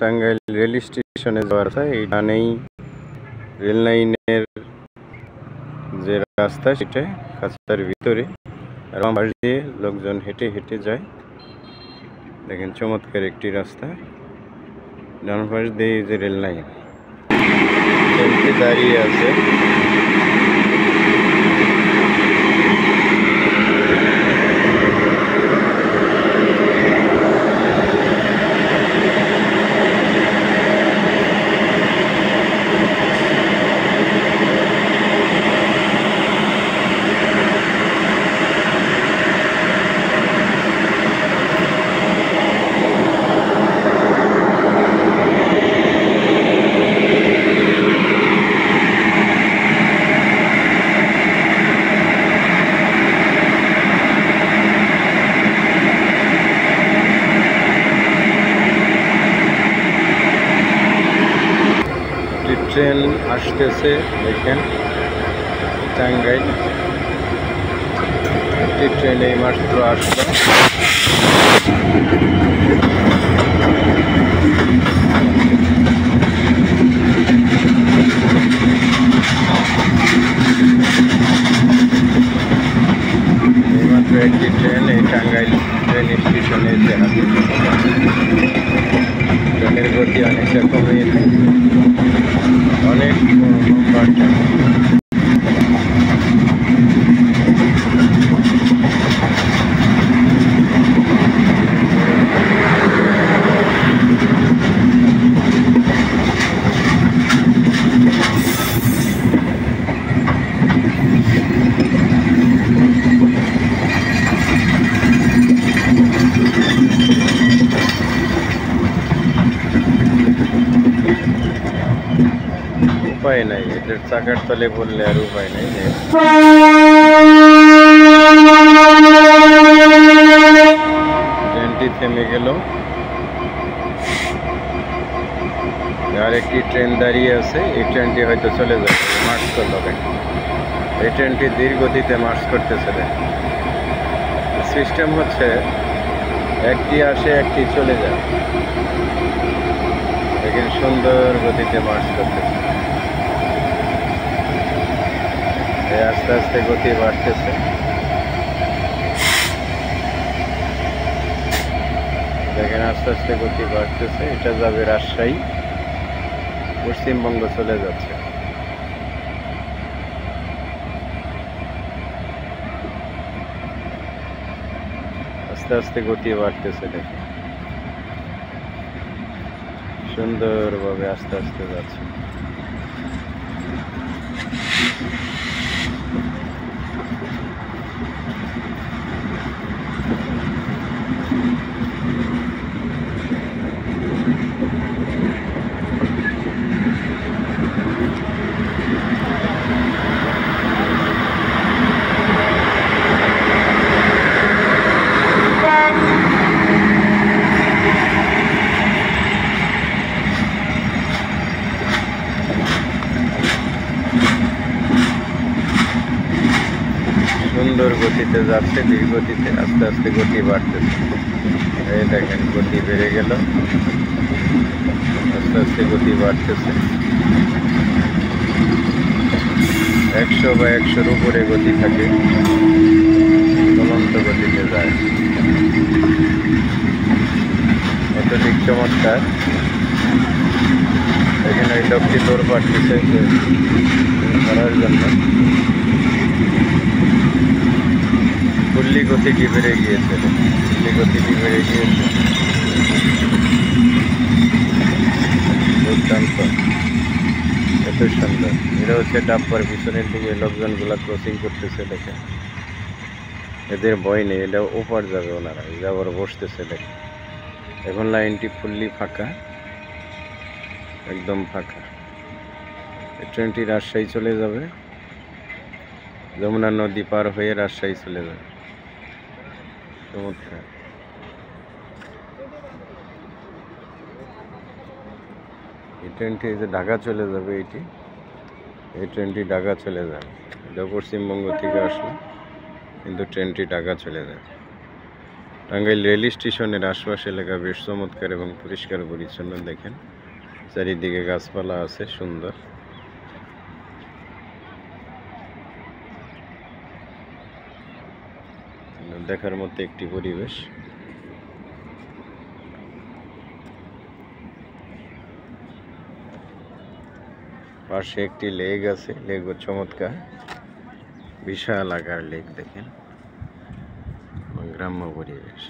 Tangail rail স্টেশনে যাওয়ার রাস্তা। এই ডানেই রেল লাইনের যে রাস্তা সেটা রাস্তার ভিতরে, আর বাম পাশ দিয়ে লোকজন হেঁটে হেঁটে যায়। দেখেন চমৎকার একটি রাস্তা। ডান পাশ দিয়ে যে রেল লাইন ট্রেনটি দাঁড়িয়ে আছে। ট্রেন আসতেছে, দেখেন টাঙ্গাইল একটি ট্রেন এই মাত্র আসলো। এইমাত্র একটি ট্রেন এই টাঙ্গাইল ট্রেন স্টেশনে এসে হাজির। ট্রেনের গতি অনেকটা কমে অনেক লম্বা ট্রেন। উপায় নাই, এদের চাকার তলে বললে আর উপায় নাই। ট্রেনটি থেমে গেল। আর একটি ট্রেন দাঁড়িয়ে আছে, এই ট্রেনটি হয়তো চলে যাবে, মার্চ করলো। এই ট্রেনটি ধীর গতিতে মার্চ করতেছে। সিস্টেম হচ্ছে একটি আসে একটি চলে যায়, দেখেন সুন্দর গতিতে মার্চ করতেছে। আস্তে আস্তে গতি বাড়তেছে। দেখেন আস্তে আস্তে গতি বাড়তেছে। এটা যাবে রাজশাহী, পশ্চিমবঙ্গ চলে যাচ্ছে। আস্তে আস্তে গতি বাড়তেছে, দেখেন সুন্দরভাবে আস্তে আস্তে যাচ্ছে। সুন্দর গতিতে যাচ্ছে, ধীর গতিতে আস্তে আস্তে গতি বাড়তেছে। এই দেখেন গতি বেড়ে গেল, আস্তে আস্তে গতি বাড়তেছে। 100 বা 100-র উপরে গতি থাকে, চলন্ত গতিতে যায়। অত্যধিক চমৎকার। এখানে ওই লোকটি দৌড় পাঠতেছে করার জন্য। ফুল্লি গতিটি বেড়ে গিয়েছে, ফুল্লি গতিটি বেড়ে গিয়েছে। দুর্দান্ত, এত সুন্দর। এটা হচ্ছে ডাব্বার পিছনের দিকে লোকজনগুলা ক্রসিং করতেছে, দেখে এদের ভয় নেই, এটা ওপার যাবে ওনারা, আবার বসতেছে। দেখে এখন লাইনটি ফুল্লি ফাঁকা, একদম ফাঁকা। এই ট্রেনটি রাজশাহী চলে যাবে, যমুনা নদী পার হয়ে রাজশাহী চলে যাবে। চমৎকার। এই ট্রেনটি যে ঢাকা চলে যাবে, এই ট্রেনটি ঢাকা চলে যাবে। এটা পশ্চিমবঙ্গ থেকে আসলো, কিন্তু ট্রেনটি ঢাকা চলে যাবে। টাঙ্গাইল রেল স্টেশনের আশপাশ এলাকা বেশ চমৎকার এবং পরিষ্কার পরিচ্ছন্ন। দেখেন চারিদিকে গাছপালা আছে সুন্দর। দেখার মতো একটি পরিবেশ। পাশে একটি লেক আছে, লেকও চমৎকার, বিশাল আকার লেক। দেখেন গ্রাম্য পরিবেশ।